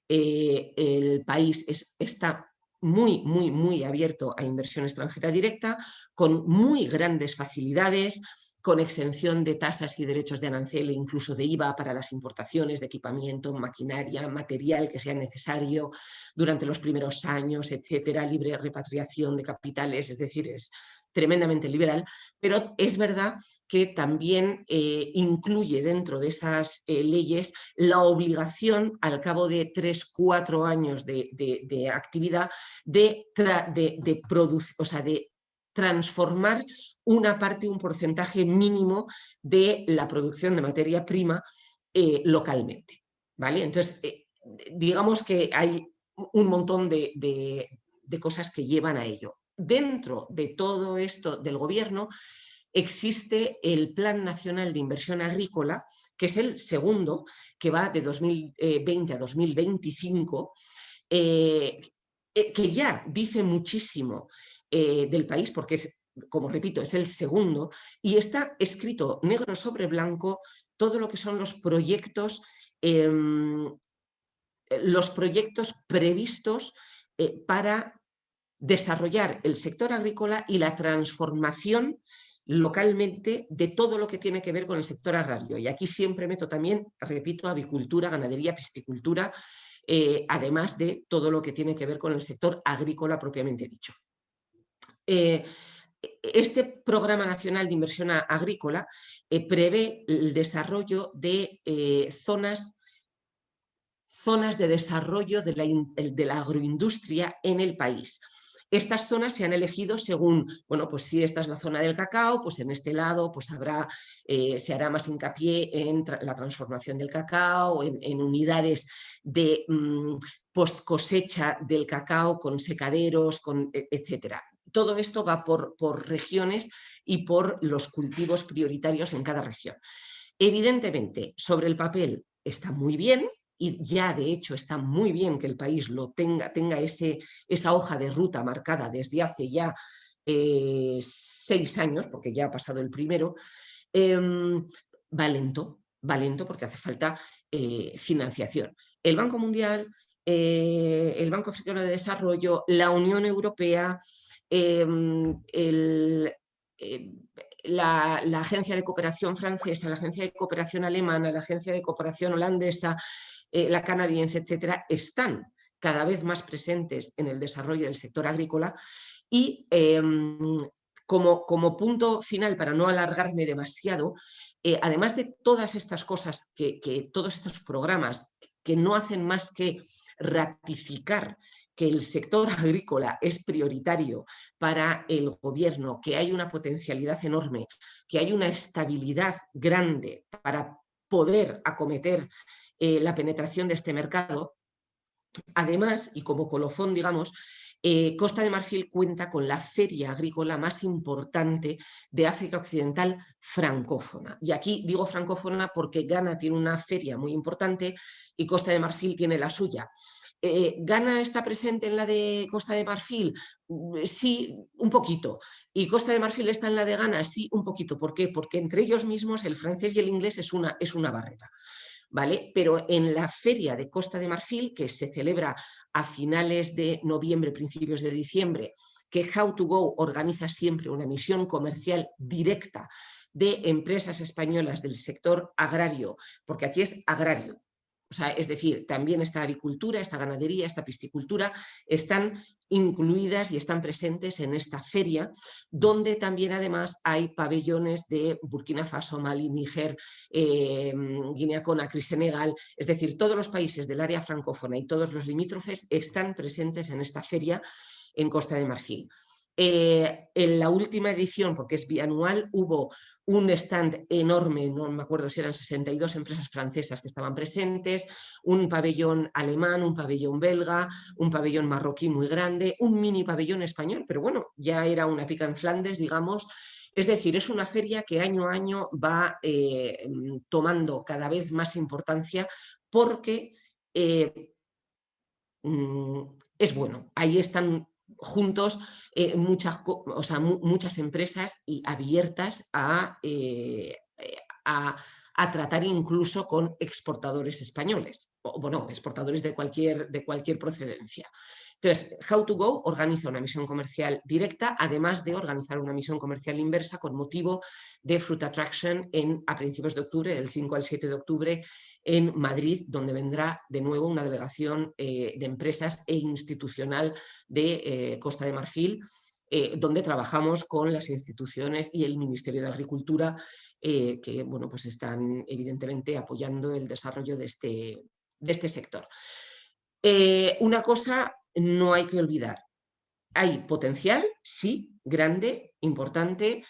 B: el país está muy, muy, muy abierto a inversión extranjera directa, con muy grandes facilidades, con exención de tasas y derechos de arancel e incluso de IVA para las importaciones de equipamiento, maquinaria, material que sea necesario durante los primeros años, etcétera, libre repatriación de capitales, es decir, es tremendamente liberal, pero es verdad que también incluye dentro de esas leyes la obligación al cabo de 3-4 años de actividad de transformar una parte, un porcentaje mínimo de la producción de materia prima localmente, ¿vale? Entonces, digamos que hay un montón de cosas que llevan a ello. Dentro de todo esto del gobierno existe el Plan Nacional de Inversión Agrícola, que es el segundo, que va de 2020 a 2025, que ya dice muchísimo del país, porque es, como repito, es el segundo, y está escrito negro sobre blanco todo lo que son los proyectos previstos para desarrollar el sector agrícola y la transformación localmente de todo lo que tiene que ver con el sector agrario. Y aquí siempre meto también, repito, avicultura, ganadería, piscicultura, además de todo lo que tiene que ver con el sector agrícola propiamente dicho. Este Programa Nacional de Inversión Agrícola prevé el desarrollo de zonas de desarrollo de la agroindustria en el país. Estas zonas se han elegido según, bueno, pues si esta es la zona del cacao, pues en este lado pues se hará más hincapié en la transformación del cacao, en unidades de post cosecha del cacao con secaderos, etcétera. Todo esto va por regiones y por los cultivos prioritarios en cada región. Evidentemente, sobre el papel está muy bien, y ya de hecho está muy bien que el país tenga esa hoja de ruta marcada desde hace ya 6 años, porque ya ha pasado el primero. Va lento porque hace falta financiación. El Banco Mundial, el Banco Africano de Desarrollo, la Unión Europea, la Agencia de Cooperación Francesa, la Agencia de Cooperación Alemana, la Agencia de Cooperación Holandesa, la canadiense, etcétera, están cada vez más presentes en el desarrollo del sector agrícola y como punto final, para no alargarme demasiado, además de todas estas cosas, todos estos programas que no hacen más que ratificar que el sector agrícola es prioritario para el gobierno, que hay una potencialidad enorme, que hay una estabilidad grande para poder acometer la penetración de este mercado. Además, y como colofón, digamos, Costa de Marfil cuenta con la feria agrícola más importante de África Occidental francófona. Y aquí digo francófona porque Ghana tiene una feria muy importante y Costa de Marfil tiene la suya. ¿Ghana está presente en la de Costa de Marfil? Sí, un poquito. ¿Y Costa de Marfil está en la de Ghana? Sí, un poquito. ¿Por qué? Porque entre ellos mismos el francés y el inglés es una barrera. ¿Vale? Pero en la feria de Costa de Marfil, que se celebra a finales de noviembre, principios de diciembre, que How2Go organiza siempre una misión comercial directa de empresas españolas del sector agrario, porque aquí es agrario. O sea, es decir, también esta avicultura, esta ganadería, esta piscicultura están incluidas y están presentes en esta feria, donde también además hay pabellones de Burkina Faso, Mali, Níger, Guinea Conakry, Senegal, es decir, todos los países del área francófona y todos los limítrofes están presentes en esta feria en Costa de Marfil. En la última edición, porque es bianual, hubo un stand enorme, no me acuerdo si eran 62 empresas francesas que estaban presentes, un pabellón alemán, un pabellón belga, un pabellón marroquí muy grande, un mini pabellón español, pero bueno, ya era una pica en Flandes, digamos. Es decir, es una feria que año a año va tomando cada vez más importancia porque es bueno. Ahí están juntos muchas empresas y abiertas a tratar incluso con exportadores españoles, o bueno, exportadores de cualquier procedencia. Entonces, How2Go organiza una misión comercial directa, además de organizar una misión comercial inversa con motivo de Fruit Attraction a principios de octubre, del 5 al 7 de octubre, en Madrid, donde vendrá de nuevo una delegación de empresas e institucional de Costa de Marfil, donde trabajamos con las instituciones y el Ministerio de Agricultura, que bueno, pues están evidentemente apoyando el desarrollo de este sector. Una cosa no hay que olvidar. Hay potencial, sí, grande, importante,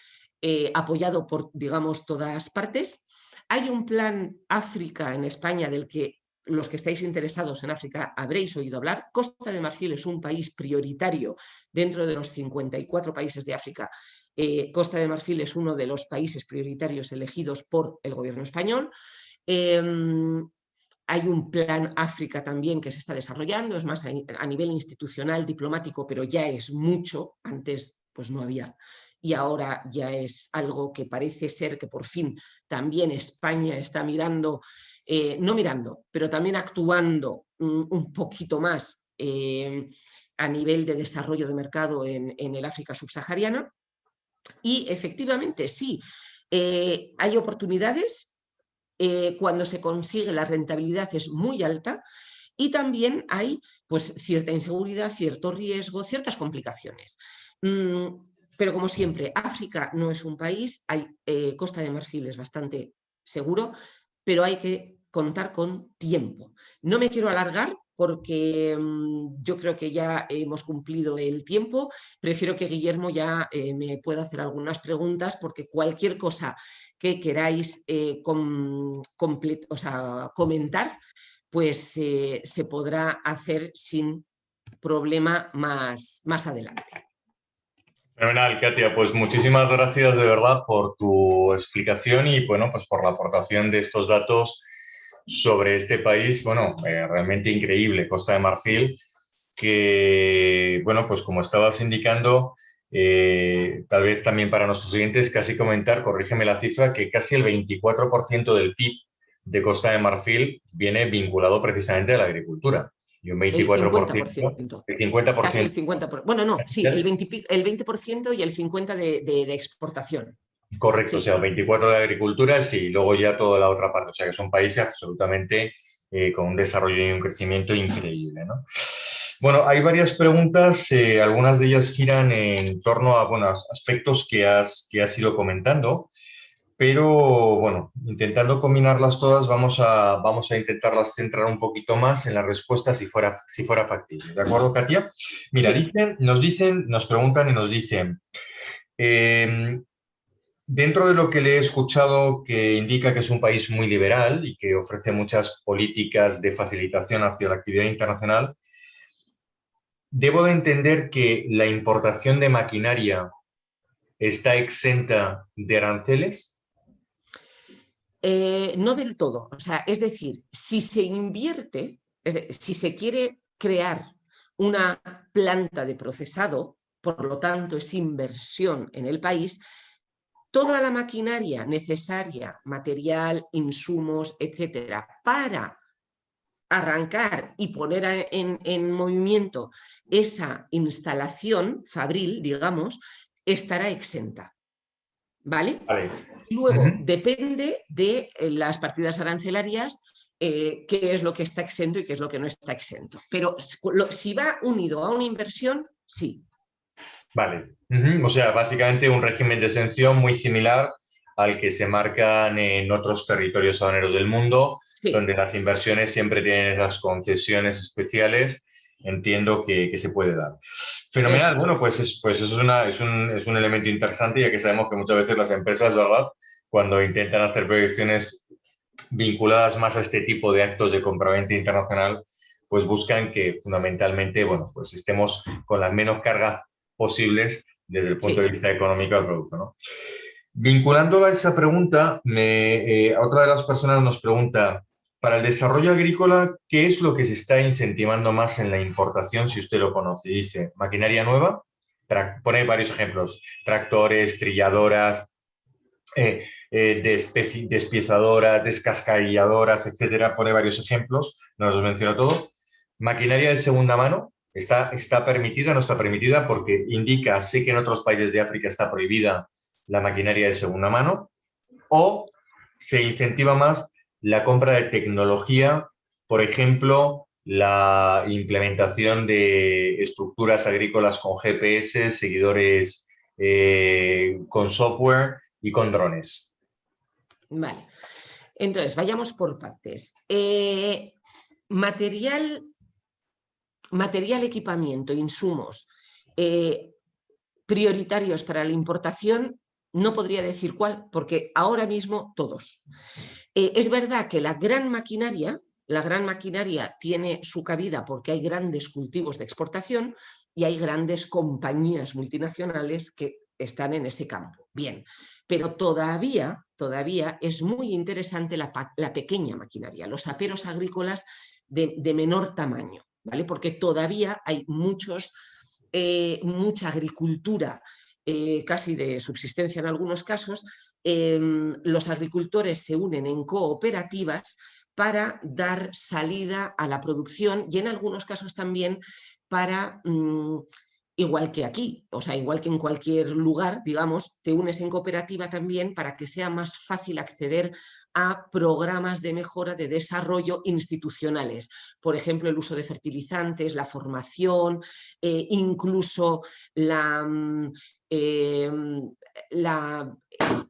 B: apoyado por, digamos, todas partes. Hay un plan África en España del que los que estáis interesados en África habréis oído hablar. Costa de Marfil es un país prioritario dentro de los 54 países de África. Costa de Marfil es uno de los países prioritarios elegidos por el gobierno español. Hay un plan África también que se está desarrollando, es más a nivel institucional, diplomático, pero ya es mucho. Antes pues no había, y ahora ya es algo que parece ser que por fin también España está mirando, no mirando, pero también actuando un poquito más a nivel de desarrollo de mercado en el África subsahariana. Y efectivamente sí, hay oportunidades. Cuando se consigue la rentabilidad es muy alta, y también hay pues cierta inseguridad, cierto riesgo, ciertas complicaciones. Pero como siempre, África no es un país, Costa de Marfil es bastante seguro, pero hay que contar con tiempo. No me quiero alargar porque yo creo que ya hemos cumplido el tiempo. Prefiero que Guillermo ya me pueda hacer algunas preguntas, porque cualquier cosa que queráis comentar, pues se podrá hacer sin problema más adelante.
A: Fenomenal, Katia. Pues muchísimas gracias de verdad por tu explicación y bueno, pues por la aportación de estos datos sobre este país, bueno, realmente increíble, Costa de Marfil, que, bueno, pues como estabas indicando, tal vez también para nuestros oyentes, casi comentar, corrígeme la cifra, que casi el 24% del PIB de Costa de Marfil viene vinculado precisamente a la agricultura. Y un
B: El
A: 24%,
B: 50%.
A: el
B: Casi el
A: 50%.
B: 50%. Bueno, no, sí, el 20% y el 50% de exportación.
A: Correcto, o
B: Sí.
A: sea, 24 de agricultura, sí, y luego ya toda la otra parte. O sea, que son países absolutamente con un desarrollo y un crecimiento increíble, ¿no? Bueno, hay varias preguntas, algunas de ellas giran en torno a bueno, aspectos que has ido comentando, pero bueno, intentando combinarlas todas, vamos a intentarlas centrar un poquito más en la respuesta si fuera factible. ¿De acuerdo, Katia? Mira,
B: Sí.
A: nos preguntan y nos dicen, eh, dentro de lo que le he escuchado, que indica que es un país muy liberal y que ofrece muchas políticas de facilitación hacia la actividad internacional, ¿debo de entender que la importación de maquinaria está exenta de aranceles?
B: No del todo. O sea, es decir, si se invierte, si se quiere crear una planta de procesado, por lo tanto es inversión en el país, toda la maquinaria necesaria, material, insumos, etcétera, para arrancar y poner en movimiento esa instalación fabril, digamos, estará exenta. ¿Vale?
A: Vale.
B: Luego,
A: Ujú.
B: depende de las partidas arancelarias, qué es lo que está exento y qué es lo que no está exento. Pero si va unido a una inversión, sí.
A: Vale. Ujú. O sea, básicamente un régimen de exención muy similar al que se marcan en otros territorios aduaneros del mundo,
B: Sí,
A: donde las inversiones siempre tienen esas concesiones especiales. Entiendo que se puede dar.
B: eso
A: Fenomenal.
B: es.
A: Bueno, pues eso es un elemento interesante, ya que sabemos que muchas veces las empresas, ¿verdad? Cuando intentan hacer proyecciones vinculadas más a este tipo de actos de compraventa internacional, pues buscan que fundamentalmente, bueno, pues estemos con las menos cargas posibles desde el punto de
B: Sí.
A: vista económico del producto, ¿no? Vinculándolo a esa pregunta, otra de las personas nos pregunta, para el desarrollo agrícola, ¿qué es lo que se está incentivando más en la importación, si usted lo conoce? Dice, maquinaria nueva, pone varios ejemplos, tractores, trilladoras, despiezadoras, descascarilladoras, etcétera, pone varios ejemplos, no los menciono todos. Maquinaria de segunda mano, está permitida, no está permitida, porque indica, sé que en otros países de África está prohibida la maquinaria de segunda mano, o se incentiva más la compra de tecnología, por ejemplo, la implementación de estructuras agrícolas con GPS, seguidores con software y con drones.
B: Vale. Entonces, vayamos por partes. Material, equipamiento, insumos prioritarios para la importación, no podría decir cuál, porque ahora mismo todos. Es verdad que la gran maquinaria La gran maquinaria tiene su cabida porque hay grandes cultivos de exportación y hay grandes compañías multinacionales que están en ese campo. Bien, pero todavía es muy interesante la pequeña maquinaria, los aperos agrícolas de menor tamaño, ¿vale? Porque todavía hay mucha agricultura, casi de subsistencia en algunos casos. Los agricultores se unen en cooperativas para dar salida a la producción y en algunos casos también para, igual que aquí, o sea, igual que en cualquier lugar, digamos, te unes en cooperativa también para que sea más fácil acceder a programas de mejora de desarrollo institucionales. Por ejemplo, el uso de fertilizantes, la formación, incluso eh,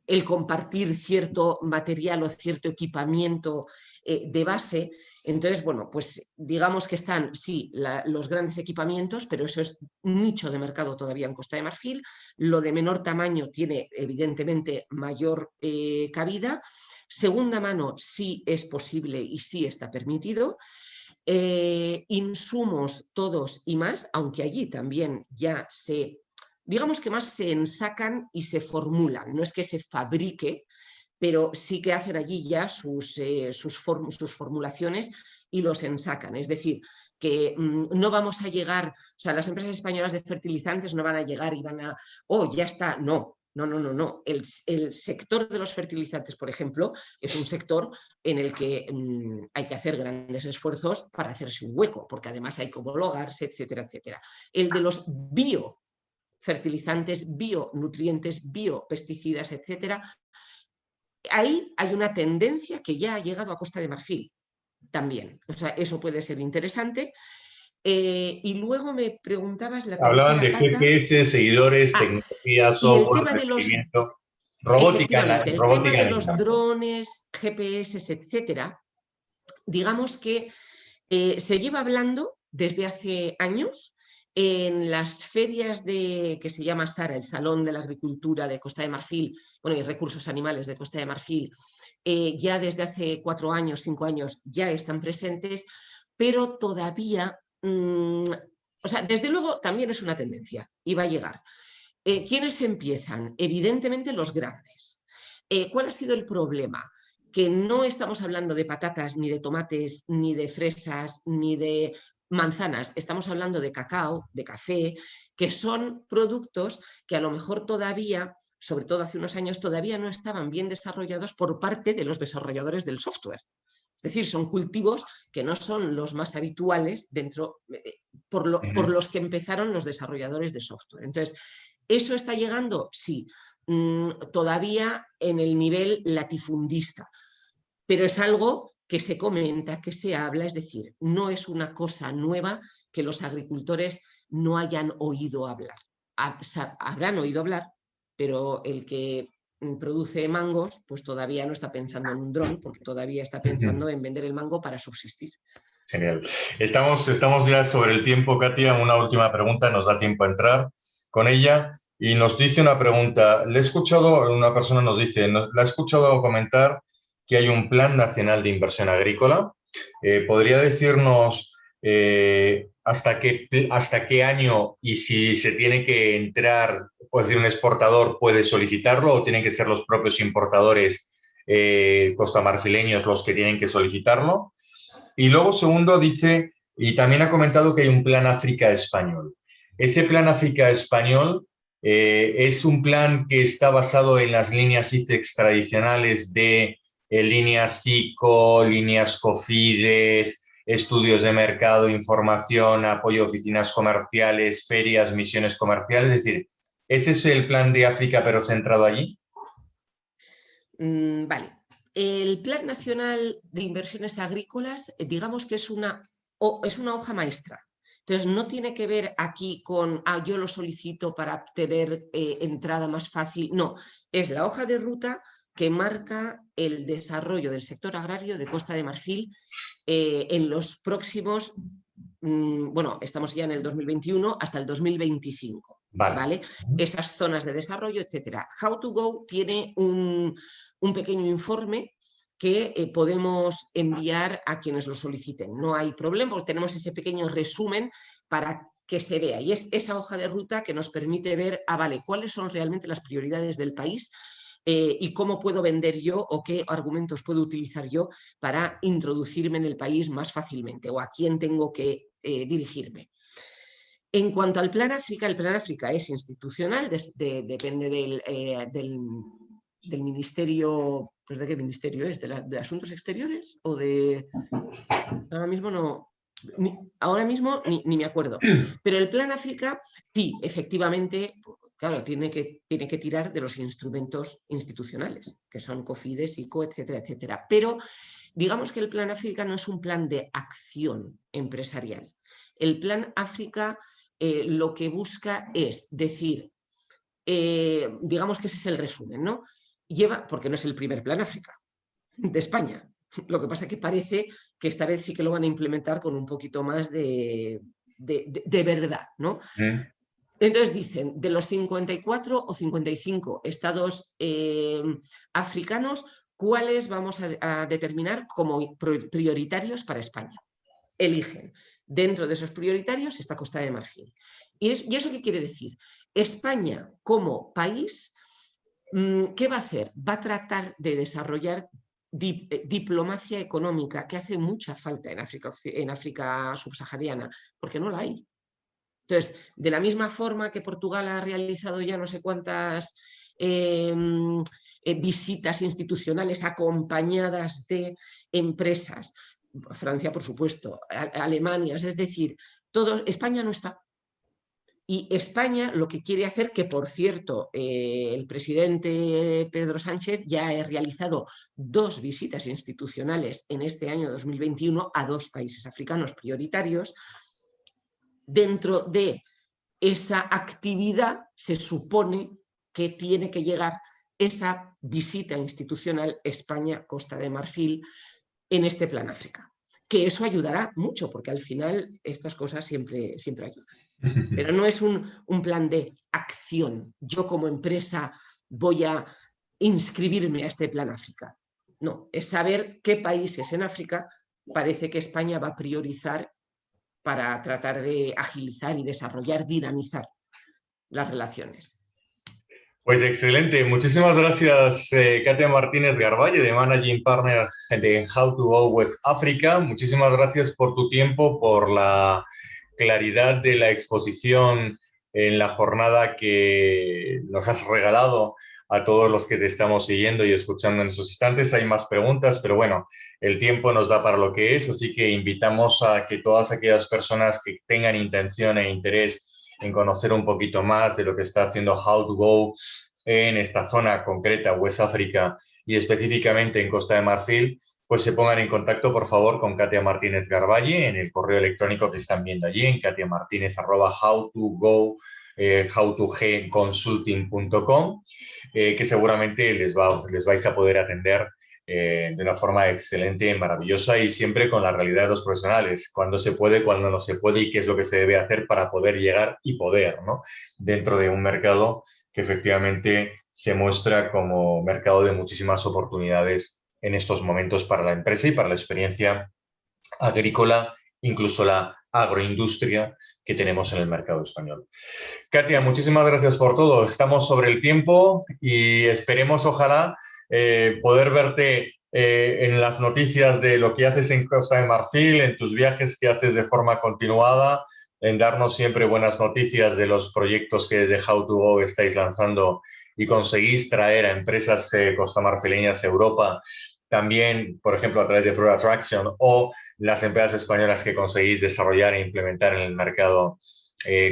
B: el compartir cierto material o cierto equipamiento de base. Entonces, bueno, pues digamos que están, sí, los grandes equipamientos, pero eso es un nicho de mercado todavía en Costa de Marfil. Lo de menor tamaño tiene evidentemente mayor cabida. Segunda mano sí es posible y sí está permitido. Insumos todos y más, aunque allí también ya digamos que más se ensacan y se formulan, no es que se fabrique, pero sí que hacen allí ya sus formulaciones y los ensacan. Es decir, que no vamos a llegar, o sea, las empresas españolas de fertilizantes no van a llegar y van a, oh, ya está, no. No. El sector de los fertilizantes, por ejemplo, es un sector en el que hay que hacer grandes esfuerzos para hacerse un hueco, porque además hay que homologarse, etcétera, etcétera. El de los biofertilizantes, bionutrientes, biopesticidas, etcétera, ahí hay una tendencia que ya ha llegado a Costa de Marfil también. O sea, eso puede ser interesante. Y luego me preguntabas la
A: Hablaban
B: tercera
A: de
B: pata.
A: GPS, seguidores, tecnología,
B: Y el
A: software,
B: tema de los,
A: rendimiento,
B: efectivamente, el tema
A: robótica
B: de
A: en el
B: los
A: campo.
B: drones, GPS, etcétera, digamos que se lleva hablando desde hace años en las ferias que se llama SARA, el Salón de la Agricultura de Costa de Marfil, bueno, y Recursos Animales de Costa de Marfil. Ya desde hace 4 años, 5 años ya están presentes, pero todavía, o sea, desde luego también es una tendencia y va a llegar. ¿Quiénes empiezan? Evidentemente los grandes. ¿Cuál ha sido el problema? Que no estamos hablando de patatas, ni de tomates, ni de fresas, ni de manzanas. Estamos hablando de cacao, de café, que son productos que a lo mejor todavía, sobre todo hace unos años, todavía no estaban bien desarrollados por parte de los desarrolladores del software. Es decir, son cultivos que no son los más habituales dentro, por los que empezaron los desarrolladores de software. Entonces, ¿eso está llegando? Sí. Todavía en el nivel latifundista, pero es algo que se comenta, que se habla, es decir, no es una cosa nueva que los agricultores no hayan oído hablar. Habrán oído hablar, pero el que produce mangos, pues todavía no está pensando en un dron, porque todavía está pensando en vender el mango para subsistir.
A: Genial. Estamos ya sobre el tiempo, Katia. Una última pregunta, nos da tiempo a entrar con ella. Y nos dice una pregunta. Le he escuchado, una persona nos dice, la he escuchado comentar que hay un Plan Nacional de Inversión Agrícola. ¿Podría decirnos hasta qué año y si se tiene que entrar, pues decir, un exportador puede solicitarlo o tienen que ser los propios importadores costamarfileños los que tienen que solicitarlo? Y luego, segundo, dice, y también ha comentado que hay un plan África español. Ese plan África español es un plan que está basado en las líneas ICEX tradicionales de líneas SICO, líneas COFIDES, estudios de mercado, información, apoyo a oficinas comerciales, ferias, misiones comerciales. Es decir, ¿ese es el plan de África pero centrado allí?
B: Vale. El Plan Nacional de Inversiones Agrícolas, digamos que es una hoja maestra. Entonces, no tiene que ver aquí con, yo lo solicito para tener entrada más fácil. No, es la hoja de ruta que marca el desarrollo del sector agrario de Costa de Marfil en los próximos, bueno, estamos ya en el 2021 hasta el 2025.
A: Vale.
B: ¿Vale? Esas zonas de desarrollo, etcétera. How to Go tiene un pequeño informe que podemos enviar a quienes lo soliciten. No hay problema, porque tenemos ese pequeño resumen para que se vea. Y es esa hoja de ruta que nos permite ver, vale, cuáles son realmente las prioridades del país y cómo puedo vender yo o qué argumentos puedo utilizar yo para introducirme en el país más fácilmente o a quién tengo que dirigirme. En cuanto al Plan África, el Plan África es institucional, depende del ministerio, pues ¿de qué ministerio es? ¿De Asuntos Exteriores o de...? Ahora mismo no... Ni me acuerdo. Pero el Plan África, sí, efectivamente, claro, tiene que tirar de los instrumentos institucionales, que son COFIDES, ICO, etcétera, etcétera. Pero digamos que el Plan África no es un plan de acción empresarial. El Plan África lo que busca es decir, digamos que ese es el resumen, ¿no? Porque no es el primer Plan África de España. Lo que pasa es que parece que esta vez sí que lo van a implementar con un poquito más de verdad, ¿no? Entonces dicen, de los 54 o 55 estados africanos, ¿cuáles vamos a determinar como prioritarios para España? Eligen. Dentro de esos prioritarios está Costa de Marfil. ¿Y eso qué quiere decir? España como país, ¿qué va a hacer? Va a tratar de desarrollar diplomacia económica, que hace mucha falta en África subsahariana, porque no la hay. Entonces, de la misma forma que Portugal ha realizado ya no sé cuántas visitas institucionales acompañadas de empresas, Francia, por supuesto, Alemania, es decir, España no está. Y España lo que quiere hacer, que por cierto, el presidente Pedro Sánchez ya ha realizado 2 visitas institucionales en este año 2021 a 2 países africanos prioritarios. Dentro de esa actividad se supone que tiene que llegar esa visita institucional España-Costa de Marfil en este Plan África. Que eso ayudará mucho, porque al final estas cosas siempre ayudan. Pero no es un plan de acción. Yo como empresa voy a inscribirme a este Plan África. No, es saber qué países en África parece que España va a priorizar para tratar de agilizar y desarrollar, dinamizar las relaciones.
A: Pues excelente. Muchísimas gracias, Katia Martínez Garballe, de Managing Partner de How to Go West Africa. Muchísimas gracias por tu tiempo, por la claridad de la exposición en la jornada que nos has regalado a todos los que te estamos siguiendo y escuchando en estos instantes. Hay más preguntas, pero bueno, el tiempo nos da para lo que es, así que invitamos a que todas aquellas personas que tengan intención e interés en conocer un poquito más de lo que está haciendo How to Go en esta zona concreta, West África, y específicamente en Costa de Marfil, pues se pongan en contacto, por favor, con Katia Martínez Garballe en el correo electrónico que están viendo allí, en katiamartinez@howtogconsulting.com, que seguramente les vais a poder atender de una forma excelente, maravillosa y siempre con la realidad de los profesionales, cuándo se puede, cuándo no se puede y qué es lo que se debe hacer para poder llegar y poder, ¿no? Dentro de un mercado que efectivamente se muestra como mercado de muchísimas oportunidades en estos momentos para la empresa y para la experiencia agrícola, incluso la agroindustria que tenemos en el mercado español. Katia, muchísimas gracias por todo. Estamos sobre el tiempo y esperemos, ojalá, poder verte en las noticias de lo que haces en Costa de Marfil, en tus viajes que haces de forma continuada, en darnos siempre buenas noticias de los proyectos que desde How to Go estáis lanzando y conseguís traer a empresas costamarfileñas a Europa, también, por ejemplo, a través de Fruit Attraction o las empresas españolas que conseguís desarrollar e implementar en el mercado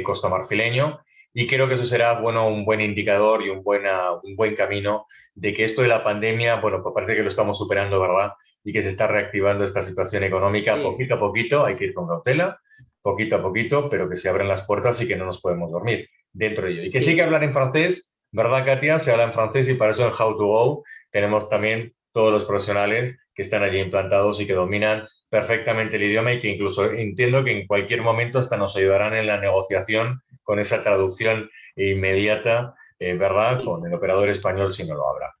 A: costamarfileño. Y creo que eso será, bueno, un buen indicador y un buen camino de que esto de la pandemia, bueno, pues parece que lo estamos superando, ¿verdad? Y que se está reactivando esta situación económica poquito a poquito. Hay que ir con cautela, poquito a poquito, pero que se abren las puertas y que no nos podemos dormir dentro de ello. Y que sí hay que hablar en francés, ¿verdad, Katia? Se habla en francés y para eso en How to Go tenemos también todos los profesionales que están allí implantados y que dominan perfectamente el idioma y que incluso entiendo que en cualquier momento hasta nos ayudarán en la negociación con esa traducción inmediata, ¿verdad? Con el operador español si no lo habrá.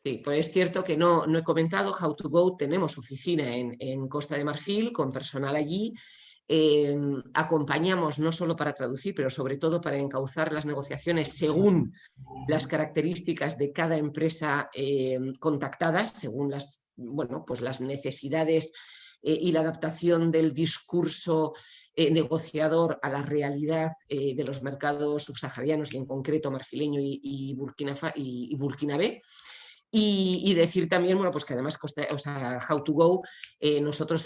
B: Sí, pues es cierto que no he comentado, How2Go tenemos oficina en Costa de Marfil con personal allí. Acompañamos no solo para traducir, pero sobre todo para encauzar las negociaciones según las características de cada empresa contactada, según bueno, pues las necesidades y la adaptación del discurso negociador a la realidad de los mercados subsaharianos y en concreto marfileño y burkinabé. Y decir también, bueno, pues que además How2Go, nosotros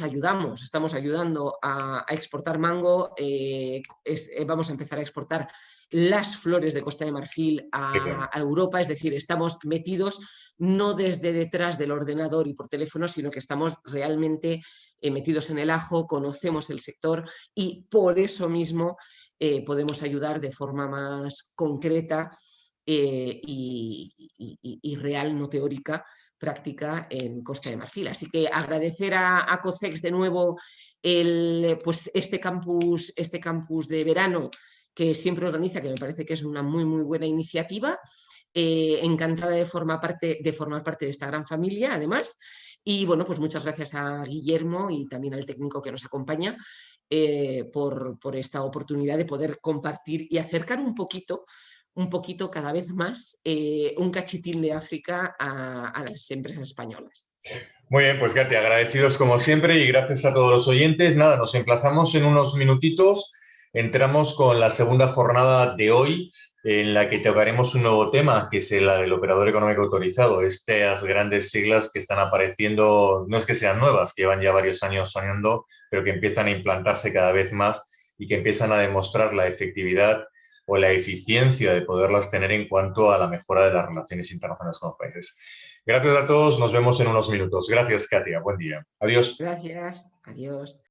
B: estamos ayudando a exportar mango, vamos a empezar a exportar las flores de Costa de Marfil
A: Qué bien.
B: a Europa, es decir, estamos metidos no desde detrás del ordenador y por teléfono, sino que estamos realmente metidos en el ajo, conocemos el sector y por eso mismo podemos ayudar de forma más concreta y real, no teórica, práctica en Costa de Marfil. Así que agradecer a COCEX de nuevo pues este campus de verano que siempre organiza, que me parece que es una muy, muy buena iniciativa. Encantada de formar parte de esta gran familia, además. Y bueno, pues muchas gracias a Guillermo y también al técnico que nos acompaña por esta oportunidad de poder compartir y acercar un poquito cada vez más un cachitín de África a las empresas españolas.
A: Muy bien, pues Katia, agradecidos como siempre y gracias a todos los oyentes. Nada, nos emplazamos en unos minutitos. Entramos con la segunda jornada de hoy, en la que tocaremos un nuevo tema, que es la del operador económico autorizado. Estas grandes siglas que están apareciendo, no es que sean nuevas, que llevan ya varios años sonando, pero que empiezan a implantarse cada vez más y que empiezan a demostrar la efectividad o la eficiencia de poderlas tener en cuanto a la mejora de las relaciones internacionales con los países. Gracias a todos, nos vemos en unos minutos. Gracias, Katia. Buen día. Adiós.
B: Gracias, adiós.